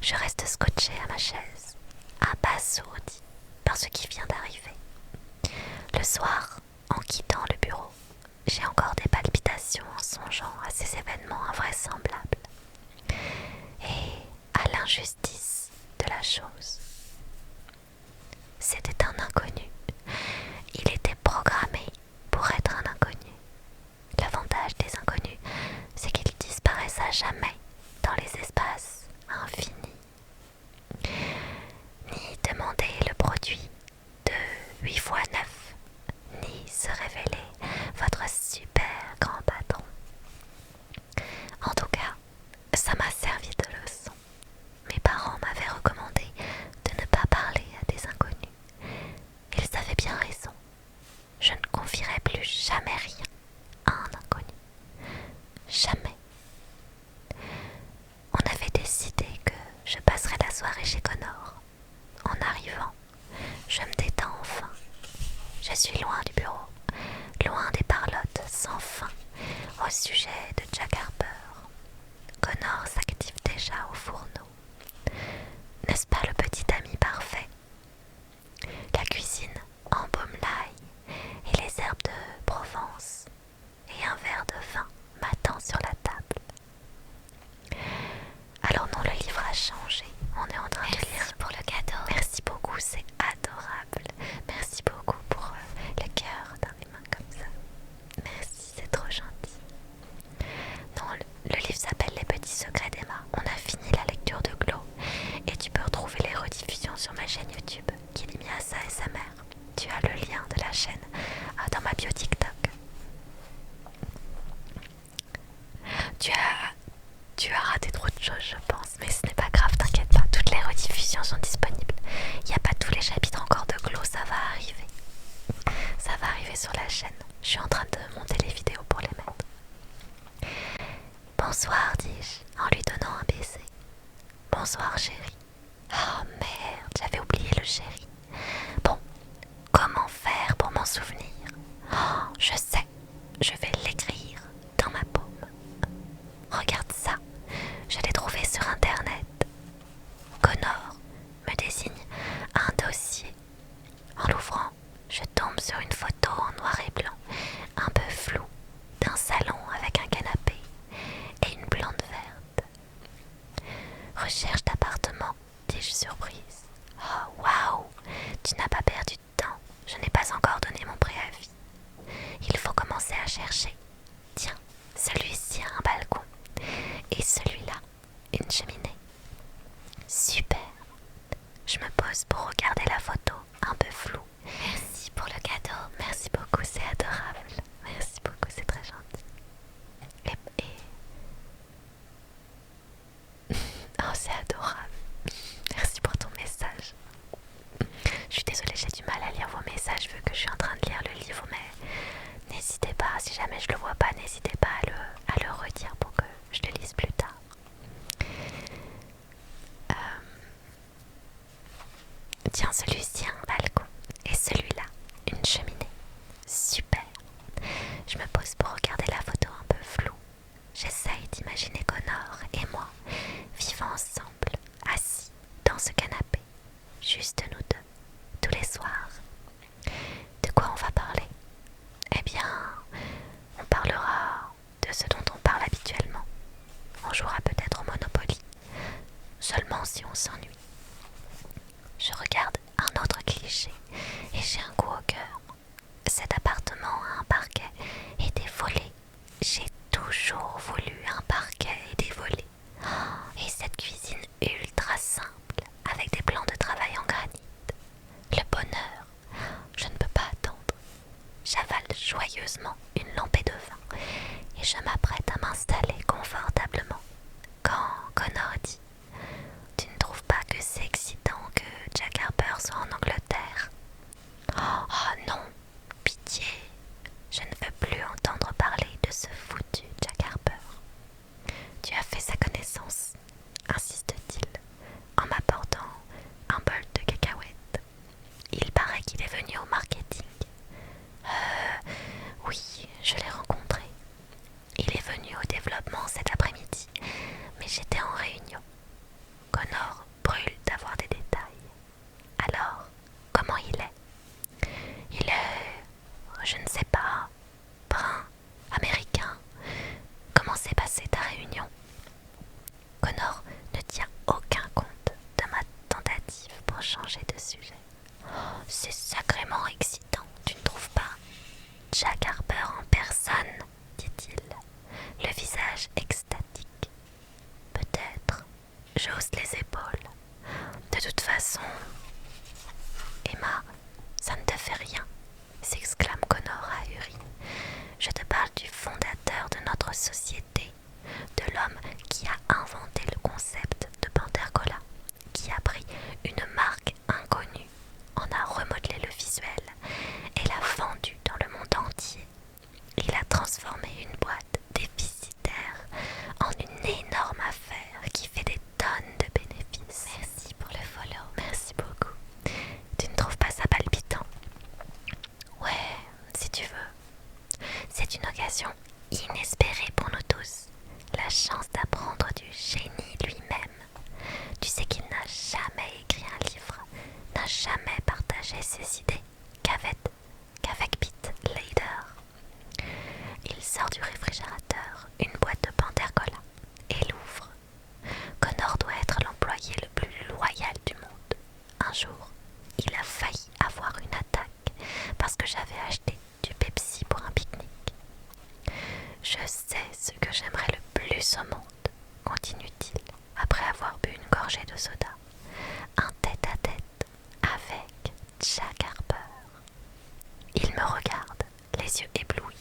Je reste scotché à ma chaise, abasourdi par ce qui vient d'arriver. Le soir, en quittant le bureau, j'ai encore des palpitations en songeant à ces événements invraisemblables et à l'injustice de la chose. C'était un inconnu. Il était programmé pour être un inconnu. L'avantage des inconnus, c'est qu'ils disparaissent à jamais dans les espaces infinis. Ni demander le produit de 8 fois 9, ni se révéler votre super grand patron. En tout cas, ça m'a servi de leçon. Mes parents m'avaient recommandé de ne pas parler à des inconnus. Ils avaient bien raison. Je ne confierai plus jamais rien à un inconnu. Jamais. On avait décidé que je passerais la soirée chez Connor. En arrivant, je me détends enfin. Je suis loin du bureau, loin des parlottes sans fin au sujet de Jack Harper. Connor s'active déjà au fourneau. N'est-ce pas le petit ami parfait? La cuisine embaume l'ail et les herbes de Provence, et un verre de vin m'attend sur la table. Alors non, le livre a changé. On est en train de lire. Merci pour le cadeau. Merci beaucoup, c'est adorable. Merci beaucoup pour le cœur dans les mains comme ça. Merci, c'est trop gentil. Non, le livre s'appelle Les petits secrets d'Emma. On a fini la lecture de Glow et tu peux retrouver les rediffusions sur ma chaîne YouTube, Kilimiasa ASMR. Tu as le lien de la chaîne dans ma bio TikTok. Tu as raté trop de choses, je pense, mais ce n'est pas grave, t'inquiète pas, toutes les rediffusions sont disponibles. Il n'y a pas tous les chapitres encore de Glow, ça va arriver. Ça va arriver sur la chaîne. Je suis en train de monter les vidéos pour les mettre. Bonsoir, dis-je, en lui donnant un baiser. Bonsoir, chérie. Oh merde, j'avais oublié le chéri. Bon, comment faire pour m'en souvenir? Oh, je sais, je vais l'écrire dans ma paume. Regarde ça, je l'ai trouvé sur internet. Connor me désigne un dossier. En l'ouvrant, je tombe sur une photo en noir et blanc, un peu floue, d'un salon avec un canapé et une plante verte. Recherche d'appartement, dis-je surprise. Oh waouh, tu n'as pas perdu de temps, je n'ai pas encore donné mon préavis. Il faut commencer à chercher. Tiens, celui-ci a un balcon et celui-là, une cheminée. Super. Je me pose pour regarder la photo, un peu floue. Merci pour le cadeau. Merci beaucoup, c'est adorable. Merci beaucoup, c'est très gentil. Oh, c'est adorable. Merci pour ton message. Je suis désolée, j'ai du mal à lire vos messages vu que je suis en train de lire le livre, mais n'hésitez pas, si jamais je le vois pas, n'hésitez pas à le redire pour que je le lise plus tard. Tiens, celui-ci a un balcon et celui-là, une cheminée. Super. Je me pose pour regarder la photo un peu floue. J'essaye d'imaginer Connor et moi vivant ensemble, assis dans ce canapé, juste nous deux, tous les soirs. De quoi on va parler? Eh bien, on parlera de ce dont on parle habituellement. On jouera peut-être au Monopoly, seulement si on s'ennuie. Je regarde un autre cliché et j'ai un coup au cœur. Cet appartement a un parquet et des volets. J'ai toujours voulu un parquet et des volets. Oh, et cette cuisine ultra simple avec des plans de travail en granit. Le bonheur, je ne peux pas attendre. J'avale joyeusement une lampée de vin et je m'apprête à m'installer confortablement quand Connor dit: tu ne trouves pas que c'est excitant que Jack Harper soit en Angleterre? Oh non, pitié, je ne veux plus entendre parler de ce foutu Jack Harper. Tu as fait sa connaissance, insiste-t-il, en m'apportant un bol de cacahuètes. Il paraît qu'il est venu au marketing. Oui, je l'ai rencontré. Il est venu au développement cet après-midi, mais j'étais en réunion. Connor Je hausse les épaules. De toute façon, Emma, ça ne te fait rien, s'exclame Connor ahuri. Je te parle du fondateur de notre société, de l'homme qui a inventé le concept de Panther Cola, qui a pris une marque inconnue, en a remodelé le visuel et l'a vendu dans le monde entier. Il a transformé une boîte déficitaire en une énorme affaire qui fait des tonnes de bénéfices. Merci pour le follow. Merci beaucoup. Tu ne trouves pas ça palpitant? Ouais, si tu veux. C'est une occasion inespérée pour nous tous. La chance d'apprendre du génie lui-même. Tu sais qu'il n'a jamais écrit un livre, n'a jamais partagé ses idées qu'avec Pete Lader. Il sort du réfrigérateur une boîte de Panther Cola et l'ouvre. Connor doit être l'employé le plus loyal du monde. Un jour, il a failli avoir une attaque parce que j'avais acheté du Pepsi pour un pique-nique. Je sais ce que j'aimerais le plus au monde, continue-t-il, après avoir bu une gorgée de soda. Un tête-à-tête avec Jack Harper. Il me regarde, les yeux éblouis.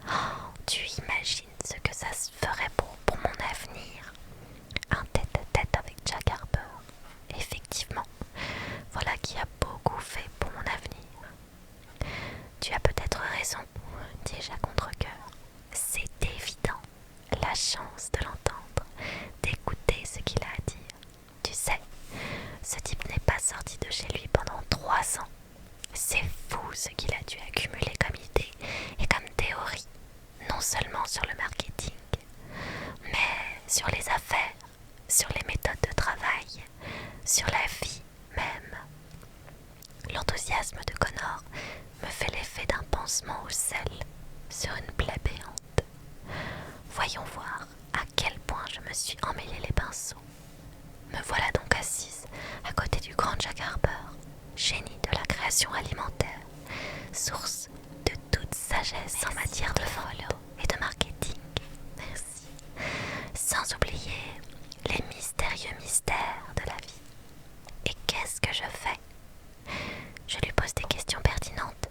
Oh, tu imagines ce que ça se ferait pour mon avenir? Un tête-à-tête avec Jack Harper. Effectivement, voilà qui a beaucoup fait pour mon avenir. Tu as peut-être raison, dis-je à contre-cœur. C'est évident, la chance de l'entendre, d'écouter ce qu'il a à dire. Tu sais, ce type n'est pas sorti de chez lui pendant 3 ans. C'est fou ce qu'il a dû accumuler comme idée et comme théorie, non seulement sur le marketing, mais sur les affaires, sur les méthodes de travail, sur la vie même. L'enthousiasme de Connor me fait l'effet d'un pansement au sel sur une plaie béante. Voyons voir à quel point je me suis emmêlé les pinceaux. Me voilà donc assise à côté du grand Jack Harper, génie de la création alimentaire, source de toute sagesse en matière de follow et de marketing. Merci. Sans oublier les mystérieux mystères de la vie. Et qu'est-ce que je fais? Je lui pose des questions pertinentes.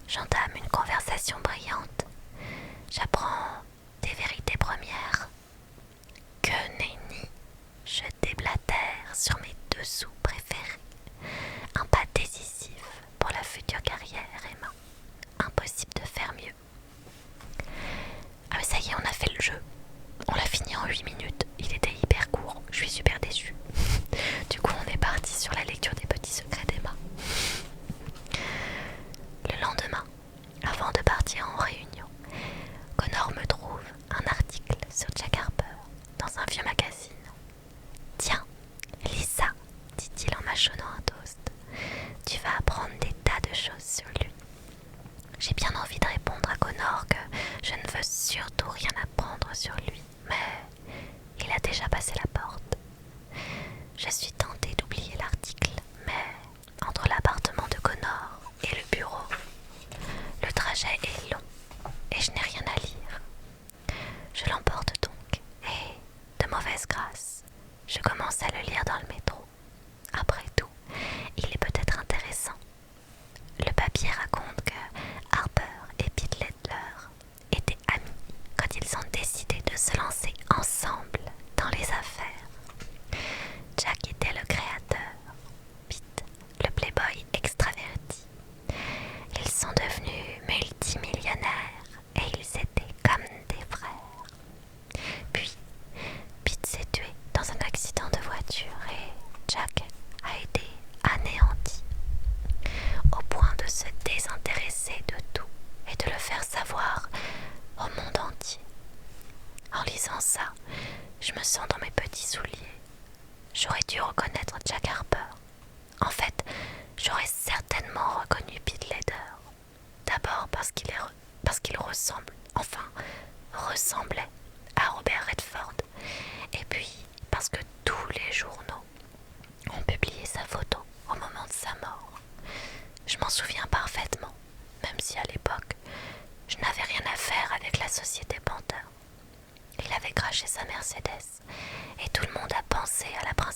J'entame une conversation brillante. J'apprends des vérités premières. Que nenni! Je déblatère sur mes dessous préférés. Un pas décisif pour la future carrière, Emma. Impossible de faire mieux. Ah mais ça y est, on a fait le jeu. On l'a fini en 8 minutes. Il était hyper court. Je suis super déçue. Du coup, on est parti sur la lecture des petits secrets d'Emma. Le lendemain, avant de partir en réunion, Connor me trouve un article sur Jack Harper dans un vieux magazine. Tiens, lis ça, dit-il en mâchonnant un toast. Tu vas apprendre des tas de choses sur lui. J'ai bien envie de répondre à Connor que je ne veux surtout rien apprendre sur lui, mais il a déjà passé la porte. Je suis tentée d'oublier l'article, mais entre l'appartement de Connor et le bureau, le trajet est long et je n'ai rien à lire. Je l'emporte donc et, de mauvaise grâce, je commence à le lire dans le métro. Après tout, il est peut-être intéressant. Le papier raconte que Harper et Pete Ledler étaient amis quand ils ont décidé de se lancer ensemble dans les affaires. Jack était le créateur, Pete le playboy extraverti. Ils sont devenus multimillionnaires et ils étaient comme des frères. Puis, Pete s'est tué dans un accident de voiture et Jack a été anéanti, au point de se désintéresser de tout et de le faire savoir au monde entier. En lisant ça, je me sens dans mes petits souliers. J'aurais dû reconnaître Jack Harper. En fait, j'aurais certainement reconnu Pete Lader. D'abord parce qu'il ressemblait à Robert Redford. Et puis parce que tous les journaux ont publié sa photo au moment de sa mort. Je m'en souviens parfaitement, même si à l'époque, je n'avais rien à faire avec la société Panther. Il avait craché sa Mercedes et tout le monde a pensé à la princesse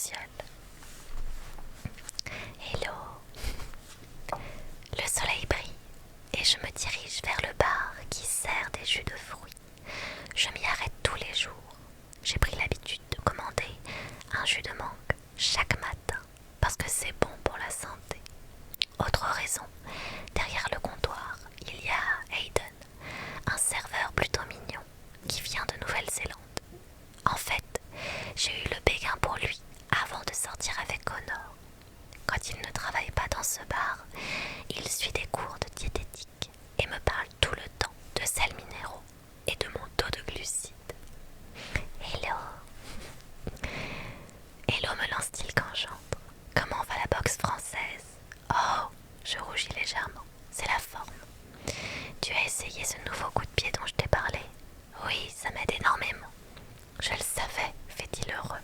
ciel. Hello. Le soleil brille et je me dirige vers le bar qui sert des jus de fruits. Je m'y arrête tous les jours. J'ai pris l'habitude de commander un jus de mangue chaque matin parce que c'est bon pour la santé. Autre raison, derrière le comptoir, il y a Hayden, un serveur plutôt mignon qui vient de Nouvelle-Zélande. En fait, j'ai eu le béguin pour lui avant de sortir avec Connor. Quand il ne travaille pas dans ce bar, il suit des cours de diététique et me parle tout le temps de sels minéraux et de mon taux de glucides. Hello. Hello, me lance-t-il quand j'entre. Comment va la boxe française? Oh, je rougis légèrement. C'est la forme. Tu as essayé ce nouveau coup de pied dont je t'ai parlé? Oui, ça m'aide énormément. Je le savais, fait-il heureux.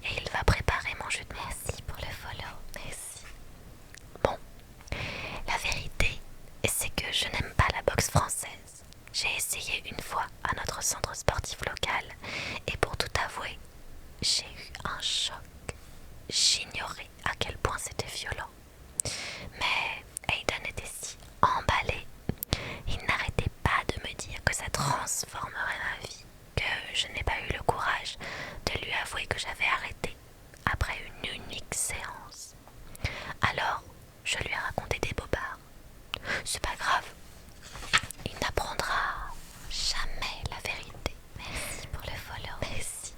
Et il va préparer mon jus de merci pour le follow. Merci. Bon, la vérité, c'est que je n'aime pas la boxe française. J'ai essayé une fois à notre centre sportif local et pour tout avouer, j'ai eu un choc. J'ignorais à quel point c'était violent. Mais Hayden était si emballé. Il n'arrêtait pas de me dire que ça transformerait ma vie, que je n'ai pas eu le courage de lui avouer que j'avais arrêté après une unique séance. Alors, je lui ai raconté des bobards. C'est pas grave, il n'apprendra jamais la vérité. Merci pour le follow. Merci.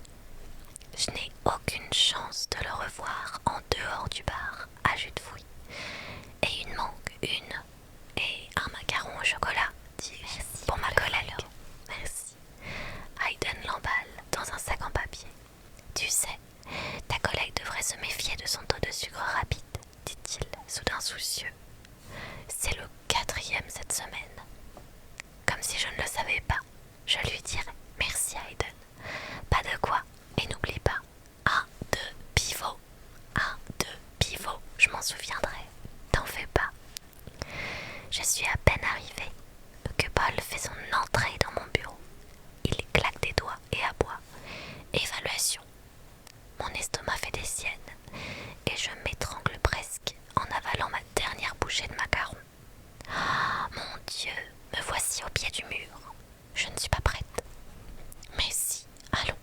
Je n'ai aucune chance de le revoir en dehors du bar à jus de fruits. Et une mangue, et un macaron au chocolat, dis-je, pour ma collègue. Merci. Hayden l'emballe dans un sac en papier. Tu sais, ta collègue devrait se méfier de son taux de sucre rapide, dit-il, soudain soucieux. C'est le 4e cette semaine. Comme si je ne le savais pas, je lui dirai merci Hayden. Pas de quoi, et n'oublie pas, 1, 2, pivot. 1, 2, pivot, je m'en souviendrai. T'en fais pas. Je suis à peine arrivée que Paul fait son entrée dans mon bureau. Il claque des doigts et aboie. Évaluation. Mon estomac fait des siennes et je m'étrangle presque en avalant ma dernière bouchée de macaron. Ah, mon Dieu, me voici au pied du mur. Je ne suis pas prête. Mais si, allons,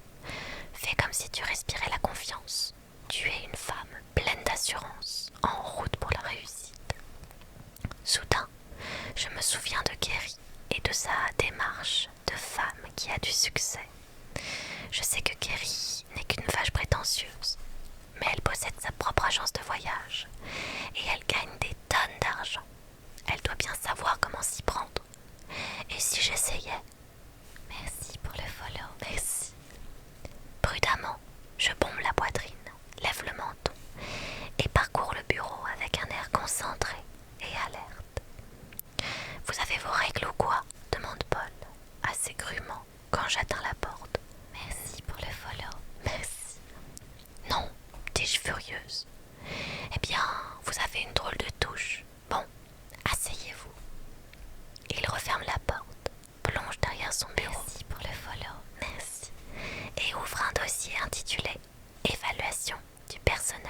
fais comme si tu respirais la confiance. Tu es une femme pleine d'assurance, en route pour la réussite. Soudain, je me souviens de Kerry et de sa démarche de femme qui a du succès. Je sais que Kerry n'est qu'une vache prétentieuse, mais elle possède sa propre agence de voyage et elle gagne des tonnes d'argent. Elle doit bien savoir comment s'y prendre. Et si j'essayais? Merci pour le follow. Merci. Prudemment, je bombe la poitrine, lève le menton et parcours le bureau avec un air concentré et alerte. Vous avez vos règles ou quoi? Demande Paul, assez crûment, quand j'atteins la porte. Merci pour le follow. Merci. Non, dis-je furieuse. Eh bien, vous avez une drôle de touche. Bon, asseyez-vous. Il referme la porte, plonge derrière son bureau. Merci pour le follow. Merci. Et ouvre un dossier intitulé Évaluation du personnel.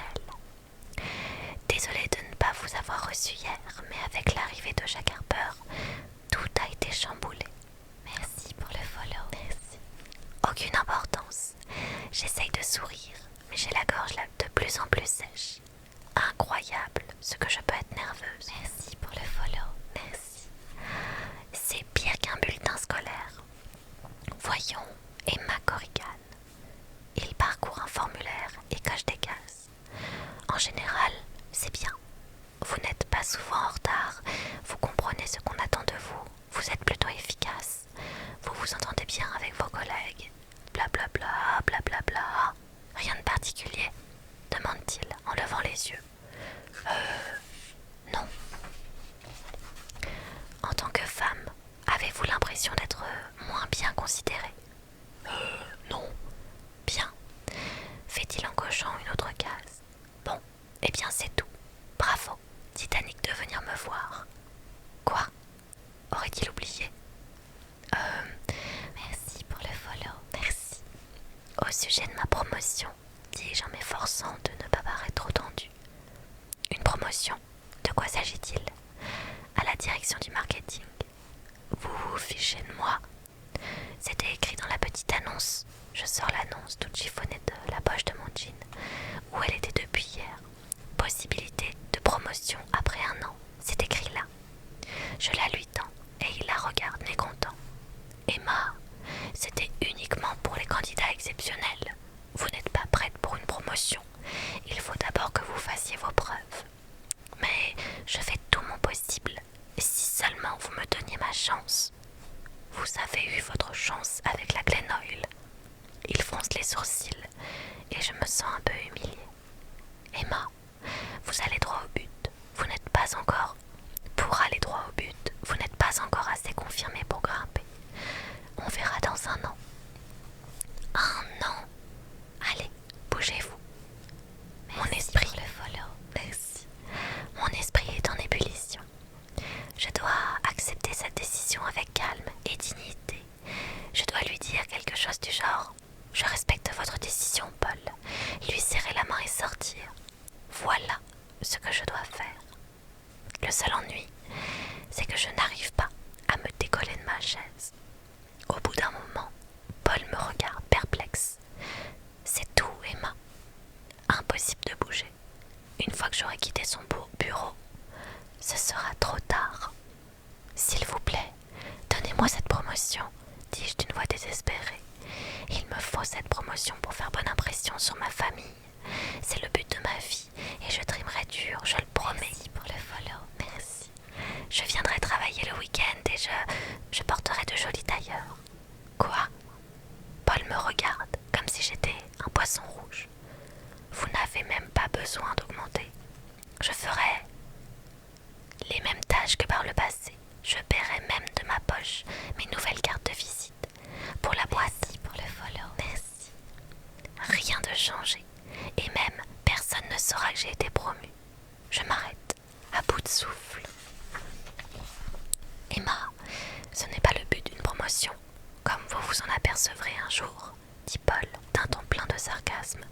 Désolée de ne pas vous avoir reçu hier, mais avec l'arrivée de Jack Harper, tout a été chamboulé. Merci pour le follow. Merci. Aucune importance. J'essaye de sourire, mais j'ai la gorge de plus en plus sèche. Incroyable ce que je peux être nerveuse. Merci pour le follow. Merci. C'est pire qu'un bulletin scolaire. Voyons, Emma Corrigan. Il parcourt un formulaire et coche des cases. En général, c'est bien. Vous n'êtes pas souvent en retard, vous comprenez ce qu'on attend de vous, vous êtes plutôt efficace, vous vous entendez bien avec vos collègues. Blablabla, blablabla. Rien de particulier, demande-t-il en levant les yeux. Non. En tant que femme, avez-vous l'impression d'être moins bien considérée? Non. Bien, fait-il en cochant une autre case. Bon, eh bien c'est tout. Bravo, dit Annick de venir me voir. Quoi? Aurait-il oublié? Merci pour le follow. Merci. Au sujet de ma promotion, dis-je en m'efforçant de Le seul ennui, c'est que je n'arrive pas à me décoller de ma chaise. Au bout d'un moment, Paul me regarde perplexe. C'est tout, Emma. Impossible de bouger. Une fois que j'aurai quitté son bureau, ce sera trop tard. S'il vous plaît, donnez-moi cette promotion, dis-je d'une voix désespérée. Il me faut cette promotion pour faire bonne impression sur ma famille. C'est le but de ma vie et je trimerai dur, je le promets. Merci pour le follow, merci. Je viendrai travailler le week-end et je porterai de jolis tailleurs. Quoi? Paul me regarde comme si j'étais un poisson rouge. Vous n'avez même pas besoin d'augmenter. Je ferai les mêmes tâches que par le passé. Je paierai même de ma poche mes nouvelles cartes de visite. Pour la boîte, merci pour le follow, merci. Rien de changé. Et même, personne ne saura que j'ai été promue. Je m'arrête, à bout de souffle. Emma, ce n'est pas le but d'une promotion, comme vous vous en apercevrez un jour, dit Paul d'un ton plein de sarcasme.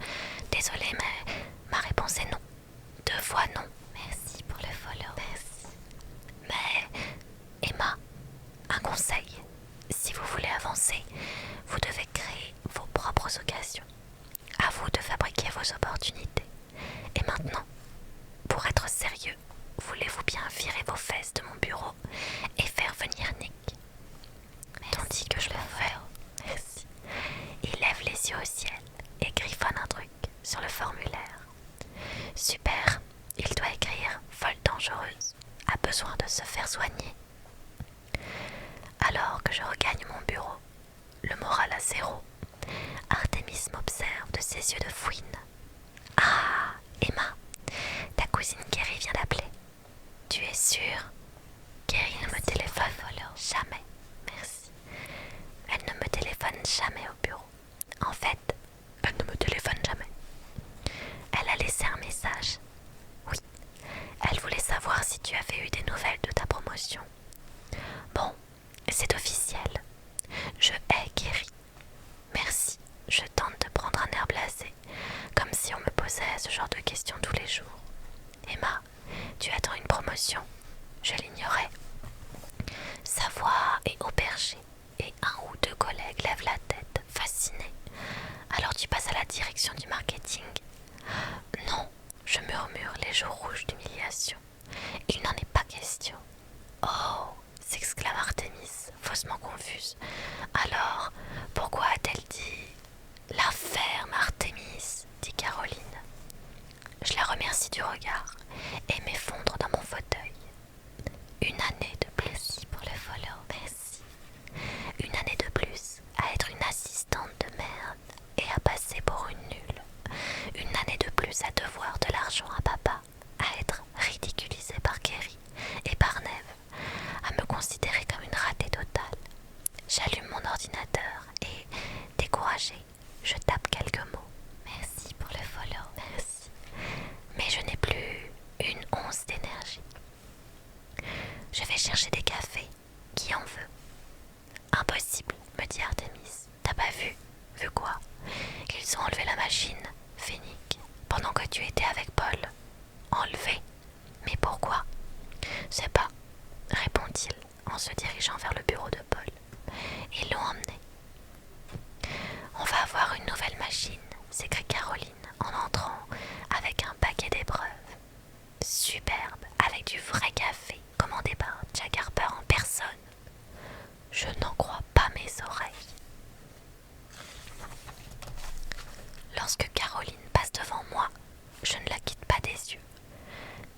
Désolé, mais ma réponse est non. 2 fois non. Merci pour le follow. Merci. Mais, Emma, un conseil. Si vous voulez avancer, vous devez créer vos propres occasions. À vous de fabriquer vos opportunités. Et maintenant, pour être sérieux, voulez-vous bien virer vos fesses de mon bureau et faire venir Nick? Tandis que je le fais. Merci. Il lève les yeux au ciel et griffonne un truc sur le formulaire. Super, il doit écrire folle dangereuse, a besoin de se faire soigner. Alors que je regagne mon bureau, le moral à zéro, Artemis m'observe de ses yeux de fouine. Ah, Emma, ta cousine Kerry vient d'appeler. Tu es sûre? Kerry ne me téléphone jamais. Merci. Elle ne me téléphone jamais au bureau. En fait, elle ne me téléphone jamais. Elle a laissé un message. Oui, elle voulait savoir si tu avais eu des nouvelles de ta promotion. Bon, c'est officiel. Je hais Kerry. Merci, je tente de prendre un air blasé, comme si on me posait ce genre de questions tous les jours. Emma, tu attends une promotion? Je l'ignorais. Sa voix est au perché et 1 ou 2 collègues lèvent la tête, fascinés. Alors tu passes à la direction du marketing? Non, je murmure les joues rouges d'humiliation. Il n'en est pas question. Oh, s'exclame Artemis, faussement confuse. Alors, pourquoi a-t-elle dit la ferme, Artemis? Dit Caroline. Je la remercie du regard et m'effondre dans mon fauteuil. Une année de plus. Merci pour le follow, merci. Une année de plus à être une assistante de merde et à passer pour une nulle. Une année de plus à devoir de l'argent à papa, à être ridiculisée par Kerry et par Neve, à me considérer comme une ratée totale. J'allume mon ordinateur et, découragée, je tape quelques mots. Merci pour le follow, merci. Mais je n'ai plus une once d'énergie. Je vais chercher des cafés. Qui en veut? Impossible, me dit Artemis. T'as pas vu? Vu quoi? Qu'ils ont enlevé la machine, Phénique, pendant que tu étais avec Paul. Enlevé? Mais pourquoi? Je sais pas, répond-il en se dirigeant vers le bureau de Paul. Ils l'ont emmené. On va avoir une nouvelle machine, s'écrie Caroline en entrant avec un paquet d'épreuves. Superbe, avec du vrai café, commandé par Jack Harper en personne. Je n'en crois pas mes oreilles. Lorsque Caroline passe devant moi, je ne la quitte pas des yeux.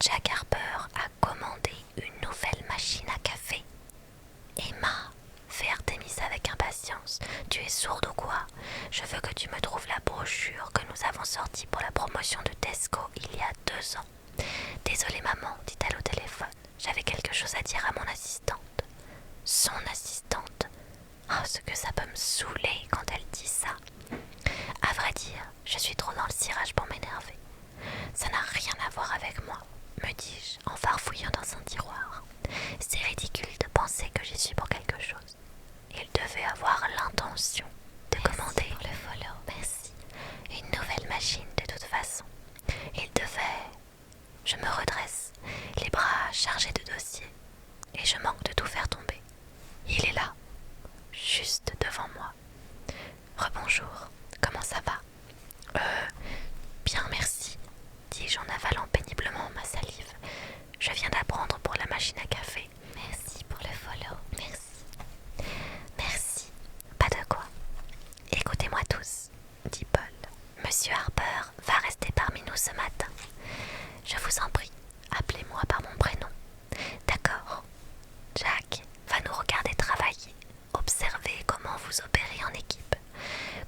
Jack Harper a commandé une nouvelle machine à café. Emma, fait Artemis avec impatience, tu es sourde ou quoi? Je veux que tu me trouves la brochure que nous avons sortie pour la promotion de Tesco il y a 2 ans. Désolée maman, dit-elle au téléphone, j'avais quelque chose à dire à mon assistante. Son assistante? Oh, ce que ça peut me saouler quand elle dit ça. À vrai dire, je suis trop dans le cirage pour m'énerver. Ça n'a rien à voir avec moi, me dis-je en farfouillant dans un tiroir. C'est ridicule de penser que j'y suis pour quelque chose. Il devait avoir l'intention de commander le follow, merci, une nouvelle machine de toute façon. Il devait... Je me redresse, les bras chargés mais je manque de tout faire tomber. Il est là, juste devant moi. Rebonjour, comment ça va? Bien merci, dis-je en avalant péniblement ma salive. Je viens d'apprendre pour la machine à café. Merci pour le follow, merci. Merci, pas de quoi. Écoutez-moi tous, dit Paul. Monsieur Harper va rester parmi nous ce matin. Je vous en prie, appelez-moi par mon prénom. D'accord. Jack va nous regarder travailler. Observez comment vous opérez en équipe.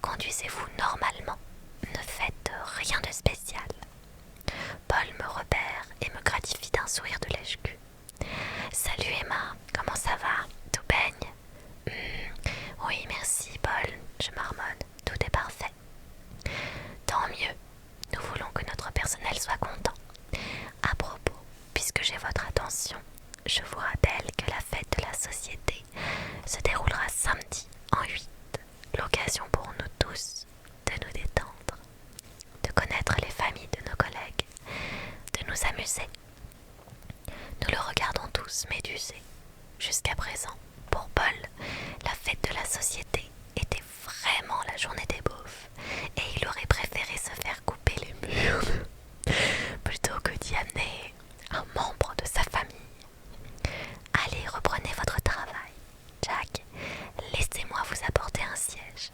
Conduisez-vous normalement. Ne faites rien de spécial. Paul me repère et me gratifie d'un sourire de lèche-cul. Salut Emma, comment ça va? Tout baigne? Oui, merci Paul, je marmonne. Tout est parfait. Tant mieux. Nous voulons que notre personnel soit content. À propos, puisque j'ai votre attention, je vous rappelle que la fête de la société se déroulera samedi en 8. L'occasion pour nous tous de nous détendre, de connaître les familles de nos collègues, de nous amuser. Nous le regardons tous médusés. Jusqu'à présent, pour Paul, la fête de la société était vraiment la journée des beaufs et il aurait préféré se faire couper les murs plutôt que d'y amener un membre de sa famille. Allez, reprenez votre travail. Jack, laissez-moi vous apporter un siège.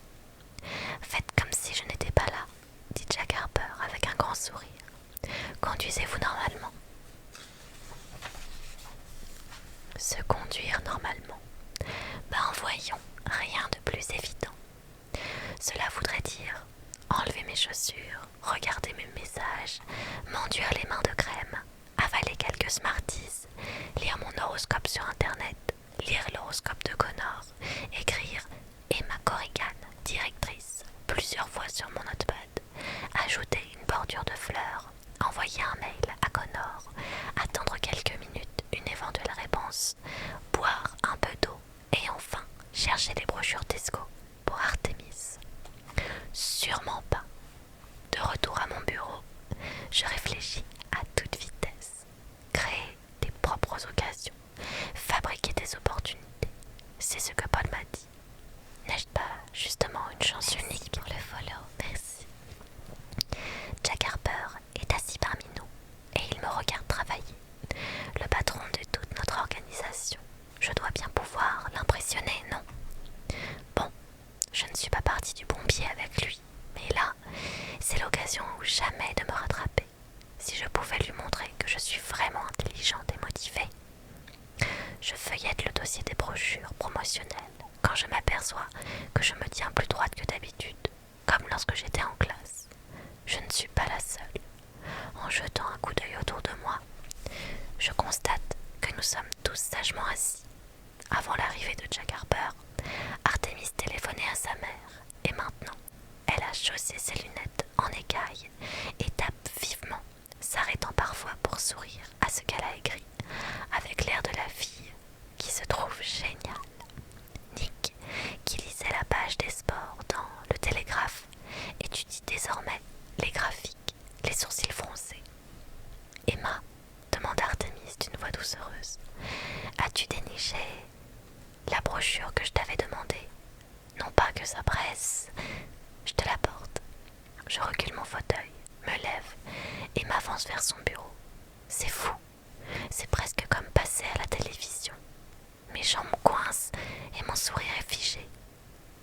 Faites comme si je n'étais pas là, dit Jack Harper avec un grand sourire. Conduisez-vous normalement. Se conduire normalement. Ben voyons, rien de plus évident. Cela voudrait dire enlever mes chaussures, regarder mes messages, m'enduire les mains de crème, avaler quelques Smarties, lire mon horoscope sur internet, lire l'horoscope de Connor, écrire Emma Corrigan, directrice, plusieurs fois sur mon notepad, ajouter une bordure de fleurs, envoyer un mail à Connor, attendre quelques minutes une éventuelle réponse, boire un peu d'eau et enfin chercher les brochures Tesco pour Artemis. Sûrement pas. De retour à mon bureau, je réfléchis à toute vitesse. Créer des propres occasions, fabriquer des opportunités, c'est ce que Paul m'a dit. N'ai-je pas justement une chance unique pour le follow? Merci. Jack Harper est assis parmi nous et il me regarde travailler. Le patron de toute notre organisation. Je dois bien pouvoir l'impressionner, non? Bon, je ne suis pas partie du bon pied avec lui, mais là, c'est l'occasion ou jamais de me rattraper. Si je pouvais lui montrer que je suis vraiment intelligente et motivée. Je feuillette le dossier des brochures promotionnelles quand je m'aperçois que je me tiens plus droite que d'habitude, comme lorsque j'étais en classe. Je ne suis pas la seule. En jetant un coup d'œil autour de moi, je constate que nous sommes tous sagement assis. Avant l'arrivée de Jack Harper, Artemis téléphonait à sa mère et maintenant, elle a chaussé ses lunettes en écaille et tape vivement, s'arrêtant parfois pour sourire à ce qu'elle a écrit, avec l'air de la fille qui se trouve géniale. Nick, qui lisait la page des sports dans le Télégraphe, étudie désormais les graphiques, les sourcils froncés. Emma, demanda Artemis d'une voix doucereuse, as-tu déniché la brochure que je t'avais demandée? Non pas que ça presse, je te la porte. Je recule mon fauteuil, me lève et m'avance vers son bureau. C'est fou, c'est presque comme passer à la télévision. Mes jambes coincent et mon sourire est figé.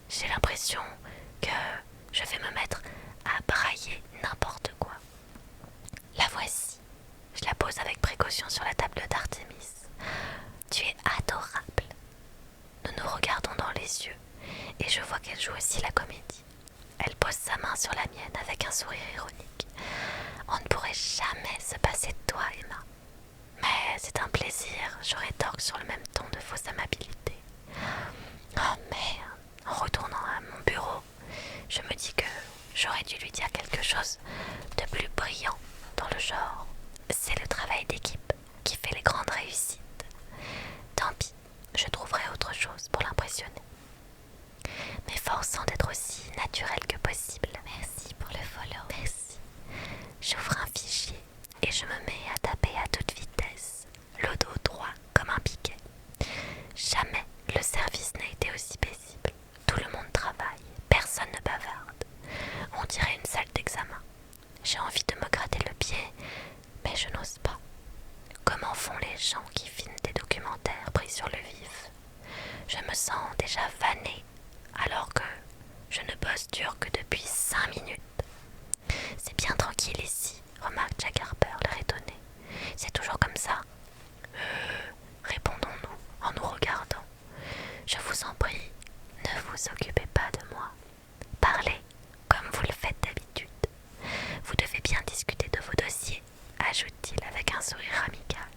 J'ai l'impression que je vais me mettre à brailler n'importe quoi. La voici. Je la pose avec précaution sur la table d'Artemis. Tu es adorable. Nous nous regardons dans les yeux et je vois qu'elle joue aussi la comédie. Elle pose sa main sur la mienne avec un sourire ironique. On ne pourrait jamais se passer de toi, Emma. Mais c'est un plaisir, je rétorque sur le même ton de fausse amabilité. Oh merde, en retournant à mon bureau, je me dis que j'aurais dû lui dire quelque chose de plus brillant dans le genre. C'est le travail d'équipe qui fait les grandes réussites. Tant pis, je trouverai autre chose pour l'impressionner. M'efforçant d'être aussi naturel que possible. Merci pour le follow. Merci. je n'ose pas. Comment font les gens qui filment des documentaires pris sur le vif? Je me sens déjà vannée alors que je ne bosse dur que depuis 5 minutes. C'est bien tranquille ici, remarque Jack Harper, l'air étonné. C'est toujours comme ça. Répondons-nous en nous regardant. Je vous en prie, ne vous occupez pas de moi. Parlez comme vous le faites d'habitude. Vous devez bien discuter de vos dossiers, ajoute-t-il avec un sourire amical.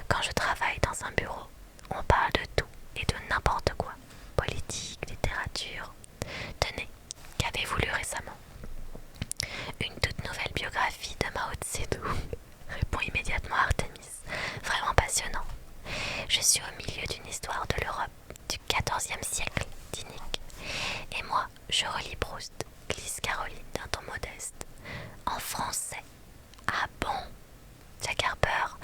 Quand je travaille dans un bureau, on parle de tout et de n'importe quoi. Politique, littérature. Tenez, qu'avez-vous lu récemment? Une toute nouvelle biographie de Mao Tse-tung, répond immédiatement Artemis, vraiment passionnant. Je suis au milieu d'une histoire de l'Europe du XIVe siècle, dit Nick. Et moi, je relis Proust, glisse Caroline d'un ton modeste. En français. Ah bon? Jack Harper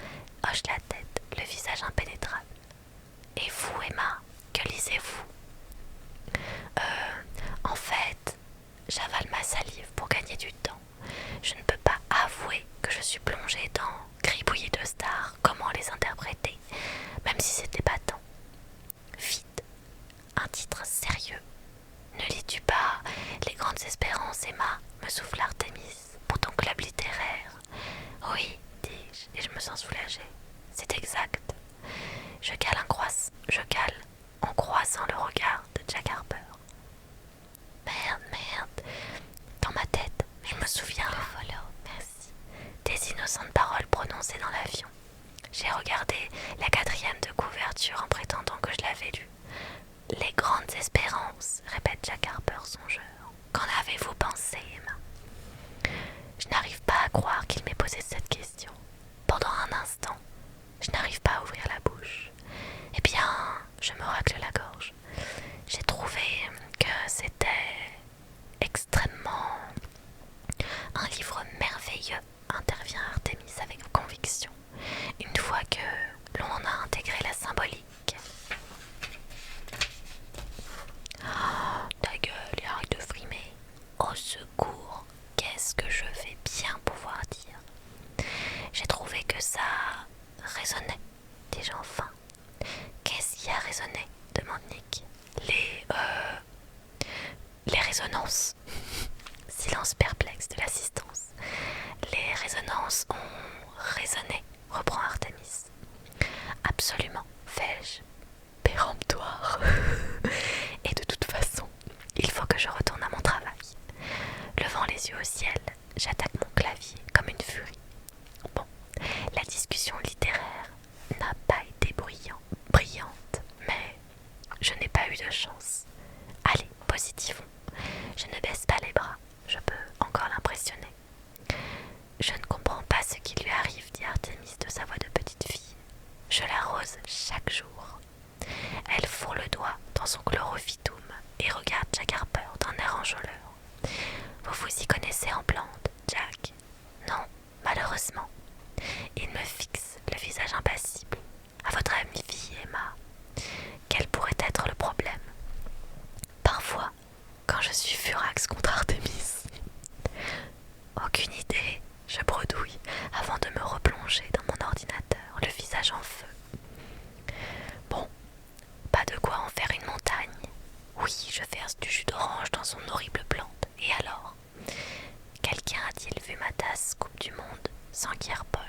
hoche la tête, le visage impénétrable. Et vous, Emma, que lisez-vous? En fait, j'avale ma salive pour gagner du temps. Je ne peux pas avouer que je suis plongée dans gribouillis de stars, comment les interpréter, même si c'était pas tant. Vite, un titre sérieux. Ne lis-tu pas Les Grandes Espérances, Emma, me souffle Artemis, pour ton club littéraire? Oui, dis-je, et je me sens soulagée. C'est exact. Je cale en croisant le regard de Jack Harper. Merde. Dans ma tête, je me souviens. Le follow, merci. Des innocentes paroles prononcées dans l'avion. J'ai regardé la 4e de couverture en prétendant que je l'avais lu. Les Grandes Espérances, répète Jack Harper songeur. Qu'en avez-vous pensé, Emma? Je n'arrive pas à croire qu'il m'ait posé cette question. Pendant un instant, je n'arrive pas à ouvrir la bouche. Eh bien, je me racle la gorge. J'ai trouvé que c'était extrêmement un livre merveilleux, intervient Artemis avec conviction, une fois que l'on en a intégré la symbolique. Oh, ta gueule et arrête de frimer. Au secours, qu'est-ce que je vais bien pouvoir dire? J'ai trouvé que ça résonnait, dis-je enfin. Qu'est-ce qui a résonné? Demande Nick. Les résonances. Silence perplexe de l'assistance. Les résonances ont résonné, reprend Artemis. Absolument, fais-je, péremptoire. Et de toute façon, il faut que je retourne à mon travail. Levant les yeux au ciel, j'attaque mon clavier comme une furie. Bon, la discussion littéraire n'a pas été brillante, mais je n'ai pas eu de chance. Allez, positivons. Je ne baisse pas les bras, je peux encore l'impressionner. Je ne comprends pas ce qui lui arrive, dit Artemis de sa voix de petite fille. Je l'arrose chaque jour. Elle fourre le doigt dans son chlorophytum et regarde Jack Harper d'un air enjôleur. Vous vous y connaissez en plantes, Jack? Non, malheureusement. Il me fixe le visage impassible. À votre avis, Emma, quel pourrait être le problème? Parfois, quand je suis furax contre Artemis. Aucune idée, je bredouille avant de me replonger dans mon ordinateur, le visage en feu. Bon, pas de quoi en faire une montagne. Oui, je verse du jus d'orange dans son horrible plante. Et alors? Quelqu'un a-t-il vu ma tasse Coupe du Monde sans Kierpol?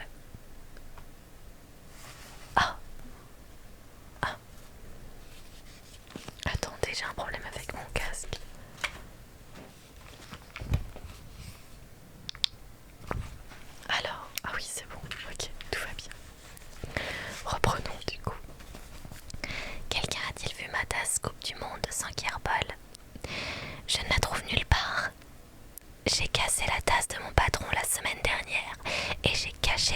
Ah. Attendez, j'ai un problème avec mon casque. Alors, ah oui, c'est bon, ok, tout va bien. Reprenons du coup. Quelqu'un a-t-il vu ma tasse Coupe du Monde sans Kierbol? Je ne la trouve nulle part. J'ai cassé la tasse de mon patron la semaine dernière et j'ai caché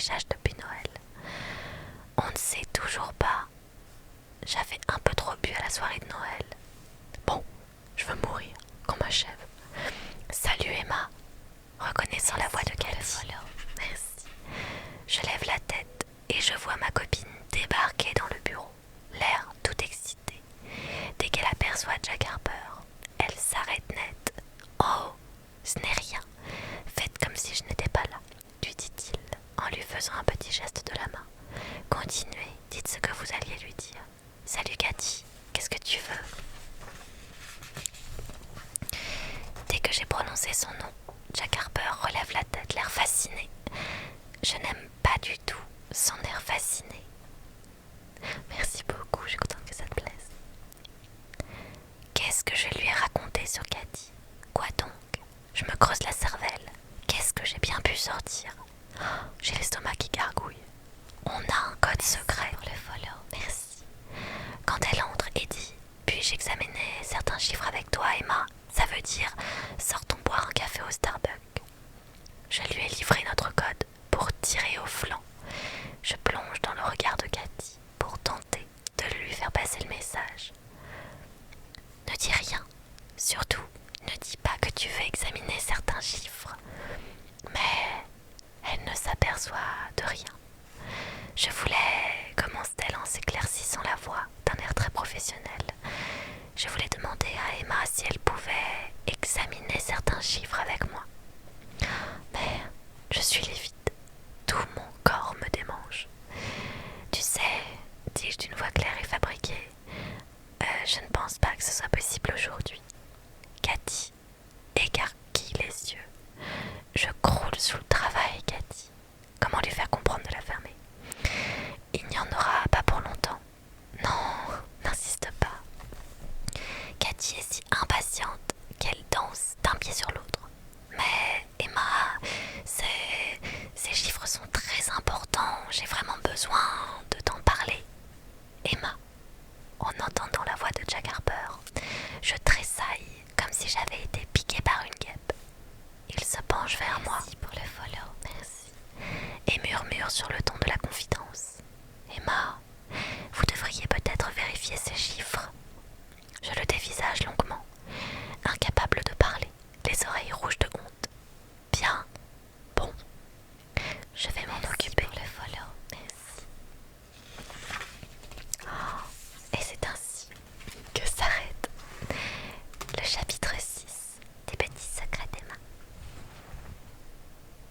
affichage depuis Noël. On ne sait toujours pas. J'avais un peu trop bu à la soirée de Noël. Bon, je veux mourir, qu'on m'achève. Salut Emma, reconnaissant la voix de Cathy. Merci. Je lève la tête et je vois ma copine débarquer dans le bureau, l'air tout excitée. Dès qu'elle aperçoit Jack Harper, elle s'arrête net. Oh, ce n'est rien. Faites comme si je n'étais pas là, lui dit-il en lui faisant un petit geste de la main. Continuez, dites ce que vous alliez lui dire. Salut Cathy, qu'est-ce que tu veux? Dès que j'ai prononcé son nom, Jack Harper relève la tête, l'air fasciné. Je n'aime pas du tout son air fasciné. Merci beaucoup, je suis contente que ça te plaise. Qu'est-ce que je lui ai raconté sur Cathy? Quoi donc? Je me creuse la cervelle. Qu'est-ce que j'ai bien pu sortir? J'ai l'estomac qui gargouille. On a un code secret pour le follow. Merci. Quand elle entre et dit « Puis-je examiner certains chiffres avec toi, Emma ?» Ça veut dire « Sortons boire un café au Starbucks ». Je lui ai livré notre code pour tirer au flanc. Je plonge dans le regard de Cathy pour tenter de lui faire passer le message. Ne dis rien. Surtout, ne dis pas que tu veux examiner certains chiffres. Mais elle ne s'aperçoit de rien. Je voulais, commence-t-elle en s'éclaircissant la voix d'un air très professionnel, je voulais demander à Emma si elle pouvait examiner certains chiffres avec moi. Mais je suis lévite.